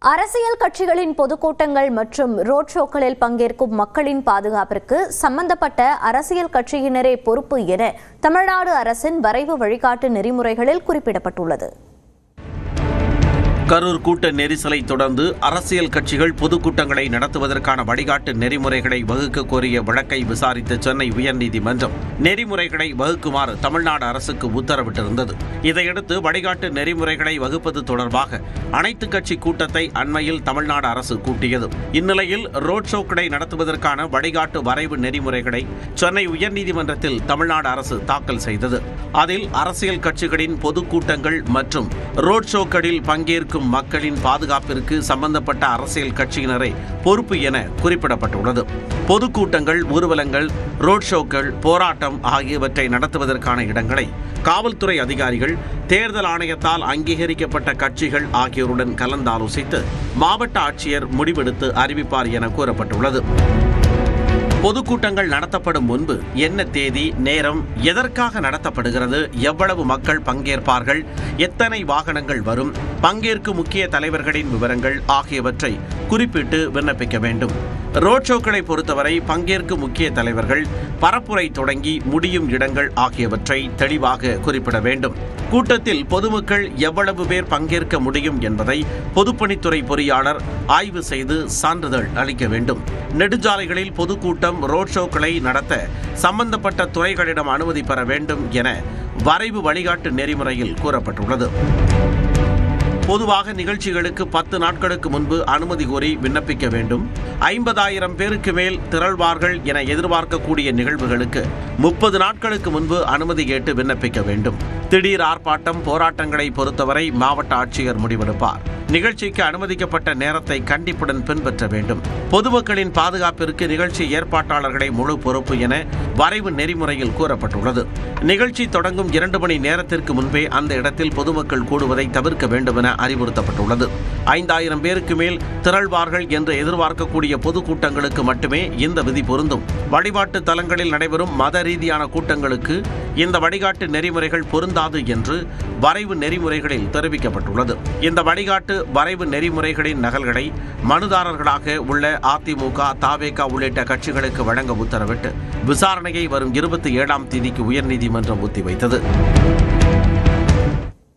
அரசியல் கட்சிகளின் பொதுக்கூட்டங்கள் மற்றும் ரோட் ஷோக்களில் பங்கேற்கும் மக்களின் பாதுகாப்பிற்கு சம்பந்தப்பட்ட அரசியல் கட்சியினரே பொறுப்பு என தமிழ்நாடு அரசின் வரைவு வழிகாட்டு நெறிமுறைகளில் குறிப்பிடப்பட்டுள்ளது. கரூர் கூட்ட நெரிசலை தொடர்ந்து அரசியல் கட்சிகள் பொதுக்கூட்டங்களை நடத்துவதற்கான வழிகாட்டு நெறிமுறைகளை வகுக்க கோரிய வழக்கை விசாரித்த சென்னை உயர்நீதிமன்றம் நெறிமுறைகளை வகுக்குமாறு தமிழ்நாடு அரசுக்கு உத்தரவிட்டிருந்தது. இதையடுத்து வழிகாட்டு நெறிமுறைகளை வகுப்பது தொடர்பாக அனைத்து கட்சி கூட்டத்தை அண்மையில் தமிழ்நாடு அரசு கூட்டியது. இந்நிலையில் ரோட் ஷோக்களை நடத்துவதற்கான வழிகாட்டு வரைவு நெறிமுறைகளை சென்னை உயர்நீதிமன்றத்தில் தமிழ்நாடு அரசு தாக்கல் செய்தது. அதில் அரசியல் கட்சிகளின் பொதுக்கூட்டங்கள் மற்றும் ரோட் ஷோக்களில் பங்கேற்கும் மக்களின் பாதுகாப்பிற்கு சம்பந்தப்பட்ட அரசியல் கட்சியினரை பொறுப்பு என குறிப்பிடப்பட்டுள்ளது. பொதுக்கூட்டங்கள், ஊர்வலங்கள், ரோட் ஷோக்கள், போராட்டம் ஆகியவற்றை நடத்துவதற்கான இடங்களை காவல்துறை அதிகாரிகள், தேர்தல் ஆணையத்தால் அங்கீகரிக்கப்பட்ட கட்சிகள் ஆகியோருடன் கலந்தாலோசித்து மாவட்ட ஆட்சியர் முடிவெடுத்து அறிவிப்பார் என கூறப்பட்டுள்ளது. பொதுக்கூட்டங்கள் நடத்தப்படும் முன்பு என்ன தேதி, நேரம், எதற்காக நடத்தப்படுகிறது, எவ்வளவு மக்கள் பங்கேற்பார்கள், எத்தனை வாகனங்கள் வரும், பங்கேற்கும் முக்கிய தலைவர்களின் விவரங்கள் ஆகியவற்றை குறிப்பிட்டு விண்ணப்பிக்க வேண்டும். ரோட் ஷோக்களை பொறுத்தவரை பங்கேற்கும் முக்கிய தலைவர்கள், பரப்புரை தொடங்கி முடியும் இடங்கள் ஆகியவற்றை தெளிவாக குறிப்பிட வேண்டும். கூட்டத்தில் பொதுமக்கள் எவ்வளவு பேர் பங்கேற்க முடியும் என்பதை பொதுப்பணித்துறை பொறியாளர் ஆய்வு செய்து சான்றிதழ் அளிக்க வேண்டும். நெடுஞ்சாலைகளில் பொதுக்கூட்டம், ரோட் ஷோக்களை நடத்த சம்பந்தப்பட்ட துறைகளிடம் அனுமதி பெற வேண்டும் என வரைவு வழிகாட்டு நெறிமுறையில் கூறப்பட்டுள்ளது. பொதுவாக நிகழ்ச்சிகளுக்கு 10 நாட்களுக்கு முன்பு அனுமதி கோரி விண்ணப்பிக்க வேண்டும். 50,000 பேருக்கு மேல் திரள்வார்கள் என எதிர்பார்க்கக்கூடிய நிகழ்வுகளுக்கு 30 நாட்களுக்கு முன்பு அனுமதி கேட்டு விண்ணப்பிக்க வேண்டும். திடீர் ஆர்ப்பாட்டம், போராட்டங்களை பொறுத்தவரை மாவட்ட ஆட்சியர் முடிவெடுப்பார். நிகழ்ச்சிக்கு அனுமதிக்கப்பட்ட நேரத்தை கண்டிப்புடன் பின்பற்ற வேண்டும். பொதுமக்களின் பாதுகாப்பிற்கு நிகழ்ச்சி ஏற்பாட்டாளர்களை முழு பொறுப்பு என வரைவு நெறிமுறையில் கூறப்பட்டுள்ளது. நிகழ்ச்சி தொடங்கும் 2 மணி நேரத்திற்கு முன்பே அந்த இடத்தில் பொதுமக்கள் கூடுவதை தவிர்க்க வேண்டும் என அறிவுறுத்தப்பட்டுள்ளது. 5,000 பேருக்கு மேல் திரள்வார்கள் என்று எதிர்பார்க்கக்கூடிய பொதுக்கூட்டங்களுக்கு மட்டுமே இந்த விதி பொருந்தும். வழிபாட்டு தலங்களில் நடைபெறும் மத ரீதியான கூட்டங்களுக்கு இந்த வழிகாட்டு நெறிமுறைகள் பொருந்தாது என்று வரைவு நெறிமுறைகளில் தெரிவிக்கப்பட்டுள்ளது. இந்த வழிகாட்டு வரைவு நெறிமுறைகளின் நகல்களை மனுதாரர்களாக உள்ள அதிமுக, தவேக உள்ளிட்ட கட்சிகளுக்கு வழங்க உத்தரவிட்டு விசாரணையை வரும் 27ஆம் தேதிக்கு உயர்நீதிமன்றம் ஒத்திவைத்தது.